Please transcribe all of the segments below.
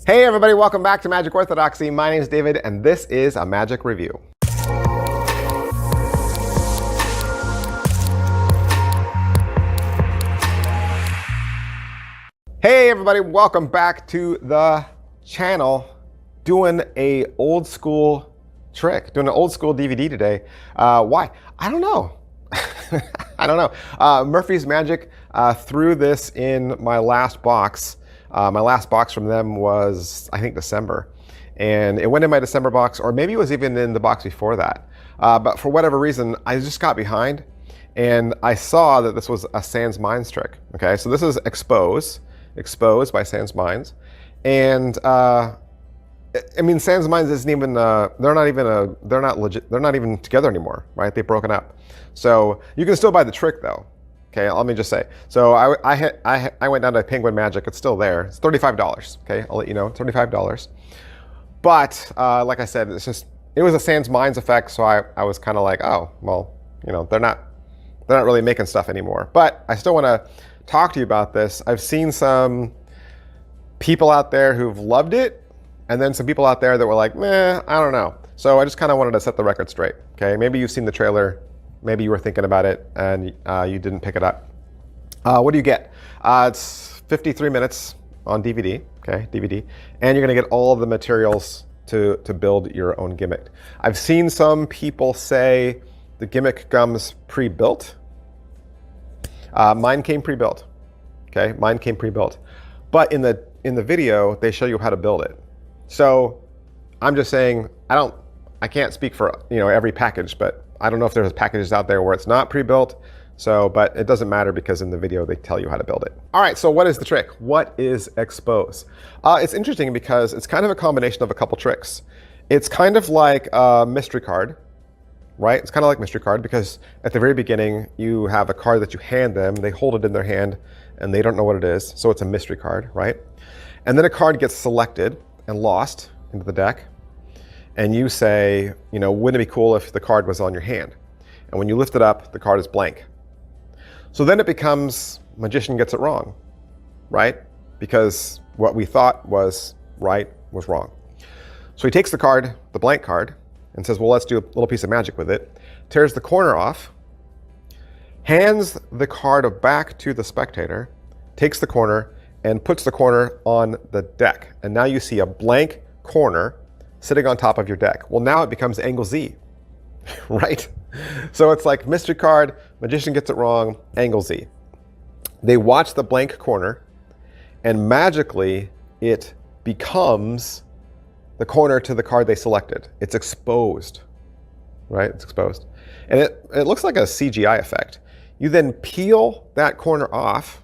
Hey everybody, welcome back to Magic Orthodoxy. My name is David and this is a Magic Review. Hey everybody, welcome back to the channel. Doing a old school trick, doing an old school DVD today. Why? I don't know. I don't know. Murphy's Magic threw this in my last box. My last box from them was, I think, December. And it went in my December box, or maybe it was even in the box before that. But for whatever reason, I just got behind. And I saw that this was a SansMinds trick. Okay, so this is Expose by SansMinds. And I mean, SansMinds isn't even, they're not even together anymore, right? They've broken up. So you can still buy the trick though. Okay, let me just say. So I went down to Penguin Magic. It's still there. It's $35. Okay, I'll let you know, $35. But like I said, it was a SansMinds effect. So I was kind of like, oh, well, you know, they're not really making stuff anymore. But I still want to talk to you about this. I've seen some people out there who've loved it, and then some people out there that were like, meh, I don't know. So I just kind of wanted to set the record straight. Okay, maybe you've seen the trailer. Maybe you were thinking about it and you didn't pick it up. What do you get? It's 53 minutes on DVD, okay, DVD, and you're gonna get all of the materials to build your own gimmick. I've seen some people say the gimmick comes pre-built. Mine came pre-built, okay, mine came pre-built. But in the video, they show you how to build it. So I'm just saying, I can't speak for, you know, every package, but I don't know if there's packages out there where it's not pre-built. So, but it doesn't matter because in the video they tell you how to build it. All right, so what is the trick? What is Expose? It's interesting because it's kind of a combination of a couple tricks. It's kind of like a mystery card, right? It's kind of like mystery card because at the very beginning you have a card that you hand them, they hold it in their hand and they don't know what it is. So it's a mystery card, right? And then a card gets selected and lost into the deck. And you say, you know, wouldn't it be cool if the card was on your hand? And when you lift it up, the card is blank. So then it becomes magician gets it wrong, right? Because what we thought was right was wrong. So he takes the card, the blank card, and says, well, let's do a little piece of magic with it. Tears the corner off, hands the card back to the spectator, takes the corner, and puts the corner on the deck. And now you see a blank corner sitting on top of your deck. Well, now it becomes angle Z, right? So it's like mystery card, magician gets it wrong, angle Z. They watch the blank corner and magically it becomes the corner to the card they selected. It's exposed, right? It's exposed. And it looks like a CGI effect. You then peel that corner off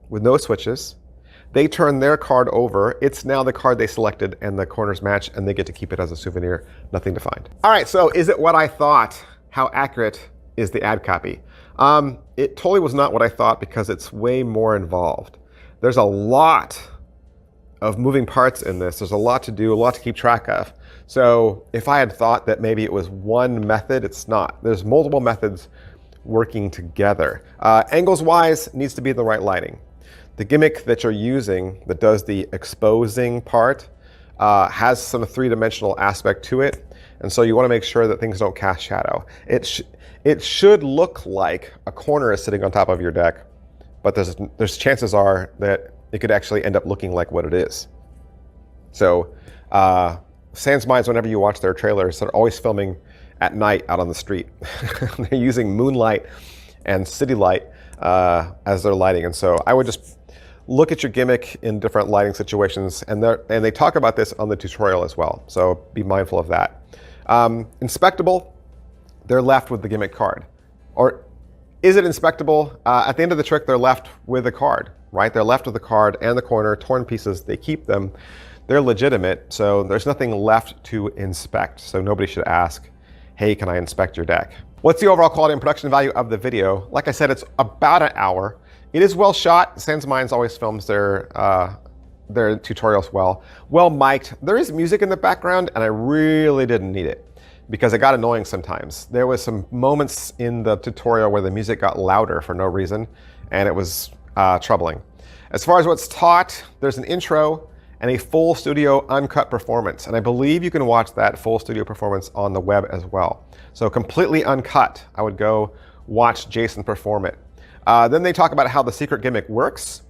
with no switches. They turn their card over. It's now the card they selected and the corners match and they get to keep it as a souvenir. Nothing to find. All right, so is it what I thought? How accurate is the ad copy? It totally was not what I thought because it's way more involved. There's a lot of moving parts in this. There's a lot to do, a lot to keep track of. So if I had thought that maybe it was one method, it's not. There's multiple methods working together. Angles wise, needs to be the right lighting. The gimmick that you're using that does the exposing part has some three-dimensional aspect to it. And so you want to make sure that things don't cast shadow. It should look like a corner is sitting on top of your deck, but there's chances are that it could actually end up looking like what it is. So SansMinds, whenever you watch their trailers, they're always filming at night out on the street. They're using moonlight and city light as their lighting. And so I would just look at your gimmick in different lighting situations, and they talk about this on the tutorial as well, so be mindful of that. Inspectable, they're left with the gimmick card. Or is it inspectable? At the end of the trick, they're left with a card, right? They're left with the card and the corner, torn pieces, they keep them. They're legitimate, so there's nothing left to inspect, so nobody should ask, hey, can I inspect your deck? What's the overall quality and production value of the video? Like I said, it's about an hour. It is well shot. SansMinds always films their tutorials well mic'd. There is music in the background, and I really didn't need it because it got annoying sometimes. There was some moments in the tutorial where the music got louder for no reason, and it was troubling. As far as what's taught, there's an intro, and a full studio uncut performance. And I believe you can watch that full studio performance on the web as well. So completely uncut, I would go watch Jason perform it. Then they talk about how the secret gimmick works,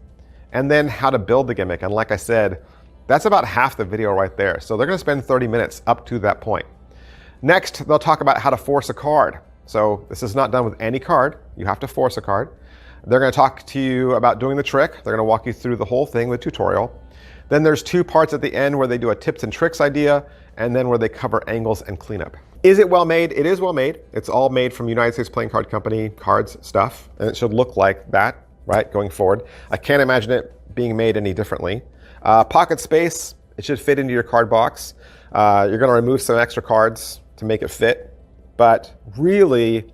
and then how to build the gimmick. And like I said, that's about half the video right there. So they're gonna spend 30 minutes up to that point. Next, they'll talk about how to force a card. So this is not done with any card. You have to force a card. They're gonna talk to you about doing the trick. They're gonna walk you through the whole thing with a tutorial. Then there's 2 parts at the end where they do a tips and tricks idea, and then where they cover angles and cleanup. Is it well made? It is well made. It's all made from United States Playing Card Company cards stuff, and it should look like that, right, going forward. I can't imagine it being made any differently. Pocket space, it should fit into your card box. You're gonna remove some extra cards to make it fit, but really,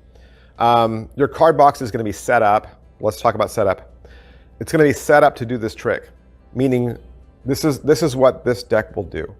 your card box is gonna be set up. Let's talk about setup. It's gonna be set up to do this trick, meaning this is what this deck will do.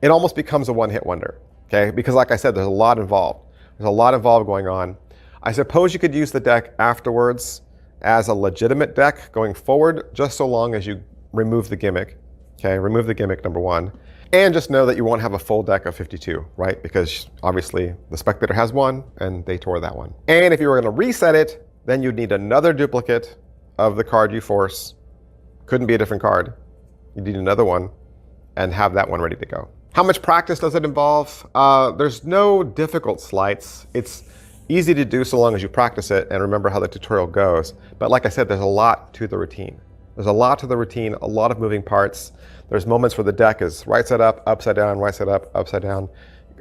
It almost becomes a one-hit wonder, okay? Because like I said, there's a lot involved. There's a lot involved going on. I suppose you could use the deck afterwards as a legitimate deck going forward, just so long as you remove the gimmick, okay? Remove the gimmick, number 1. And just know that you won't have a full deck of 52, right? Because obviously the spectator has one and they tore that one. And if you were gonna reset it, then you'd need another duplicate of the card you force. Couldn't be a different card. You need another one and have that one ready to go. How much practice does it involve? There's no difficult sleights. It's easy to do so long as you practice it and remember how the tutorial goes. But like I said, there's a lot to the routine. There's a lot to the routine, a lot of moving parts. There's moments where the deck is right side up, upside down, right side up, upside down.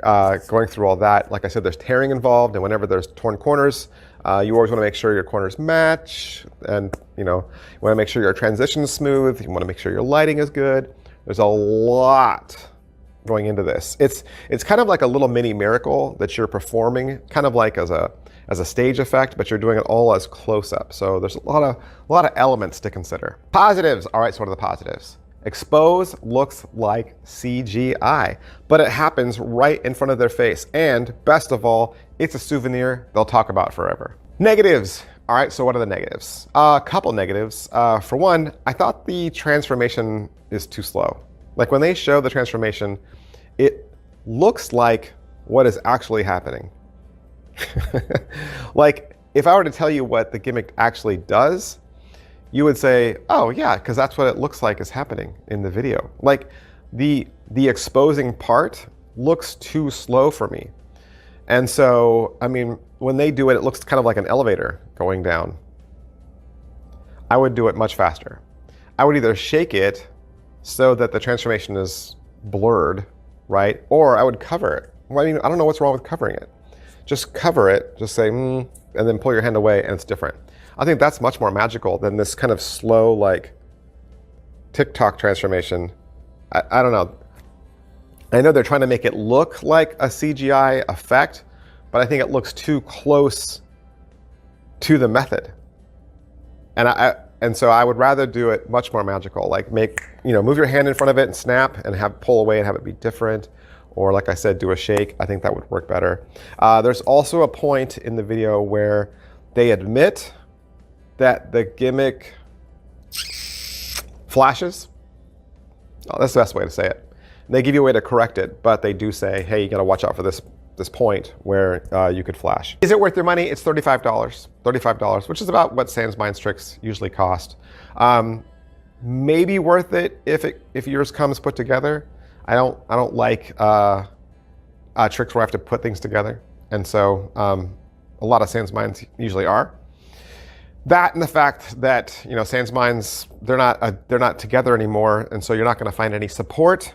Going through all that, like I said, there's tearing involved, and whenever there's torn corners, you always want to make sure your corners match, and you want to make sure your transition is smooth. You want to make sure your lighting is good. There's a lot going into this. It's kind of like a little mini miracle that you're performing, kind of like as a stage effect, but you're doing it all as close up. So there's a lot of elements to consider. Positives. All right, so what are the positives? Expose looks like CGI, but it happens right in front of their face. And best of all, it's a souvenir they'll talk about forever. Negatives. All right, so what are the negatives? A couple negatives. For one, I thought the transformation is too slow. Like when they show the transformation, it looks like what is actually happening. Like if I were to tell you what the gimmick actually does, you would say, oh yeah, because that's what it looks like is happening in the video. Like the exposing part looks too slow for me. And so, I mean, when they do it, it looks kind of like an elevator going down. I would do it much faster. I would either shake it so that the transformation is blurred, right? Or I would cover it. Well, I mean, I don't know what's wrong with covering it. Just cover it, just say, and then pull your hand away and it's different. I think that's much more magical than this kind of slow, like, TikTok transformation. I don't know. I know they're trying to make it look like a CGI effect, but I think it looks too close to the method. And so I would rather do it much more magical, like move your hand in front of it and snap and pull away and have it be different. Or like I said, do a shake. I think that would work better. There's also a point in the video where they admit that the gimmick flashes. Oh, that's the best way to say it. They give you a way to correct it, but they do say, hey, you gotta watch out for this point where you could flash. Is it worth your money? It's $35. $35, which is about what SansMinds tricks usually cost. Maybe worth it if yours comes put together. I don't like tricks where I have to put things together, and so a lot of SansMinds usually are. That and the fact that SansMinds, they're not together anymore, and so you're not going to find any support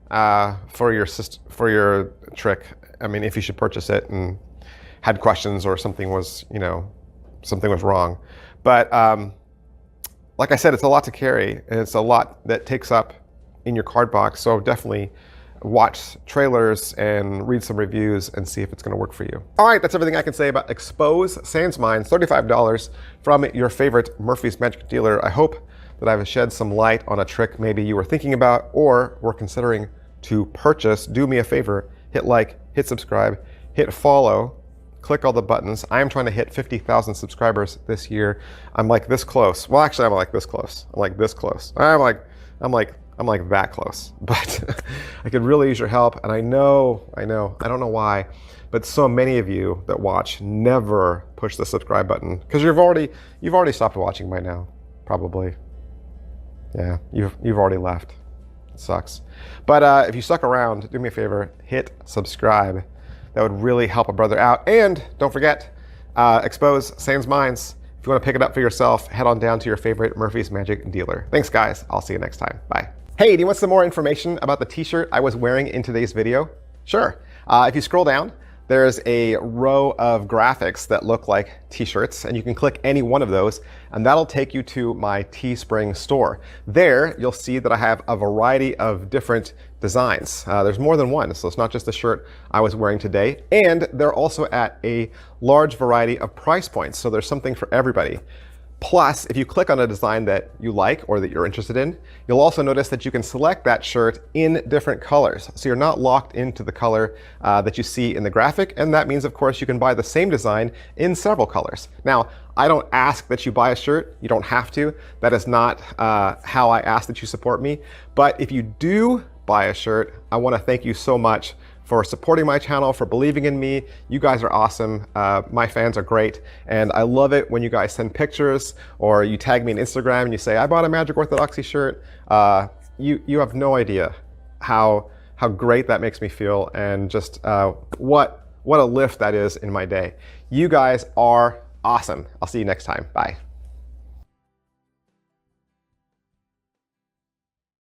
for your trick. I mean, if you should purchase it and had questions or something was wrong, but like I said, it's a lot to carry, and it's a lot that takes up in your card box. So definitely watch trailers and read some reviews and see if it's going to work for you. All right, that's everything I can say about Expose SansMinds, $35 from your favorite Murphy's Magic dealer. I hope that I've shed some light on a trick maybe you were thinking about or were considering to purchase. Do me a favor, hit like, hit subscribe, hit follow, click all the buttons. I am trying to hit 50,000 subscribers this year. I'm like this close. Well, actually, I'm like this close. I'm like this close. I'm like I'm like that close, but I could really use your help. And I know, I don't know why, but so many of you that watch never push the subscribe button because you've already stopped watching by now, probably. Yeah, you've already left. It sucks. But if you stuck around, do me a favor, hit subscribe. That would really help a brother out. And don't forget, expose SansMinds. If you want to pick it up for yourself, head on down to your favorite Murphy's Magic dealer. Thanks, guys. I'll see you next time. Bye. Hey, do you want some more information about the t-shirt I was wearing in today's video? Sure. If you scroll down, there's a row of graphics that look like t-shirts, and you can click any one of those, and that'll take you to my Teespring store. There, you'll see that I have a variety of different designs. There's more than one, so it's not just the shirt I was wearing today. And they're also at a large variety of price points, so there's something for everybody. Plus, if you click on a design that you like or that you're interested in, you'll also notice that you can select that shirt in different colors. So you're not locked into the color that you see in the graphic. And that means, of course, you can buy the same design in several colors. Now, I don't ask that you buy a shirt. You don't have to. That is not how I ask that you support me. But if you do buy a shirt, I want to thank you so much for supporting my channel, for believing in me. You guys are awesome. My fans are great. And I love it when you guys send pictures or you tag me on Instagram and you say, I bought a Magic Orthodoxy shirt. You have no idea how great that makes me feel and just what a lift that is in my day. You guys are awesome. I'll see you next time. Bye.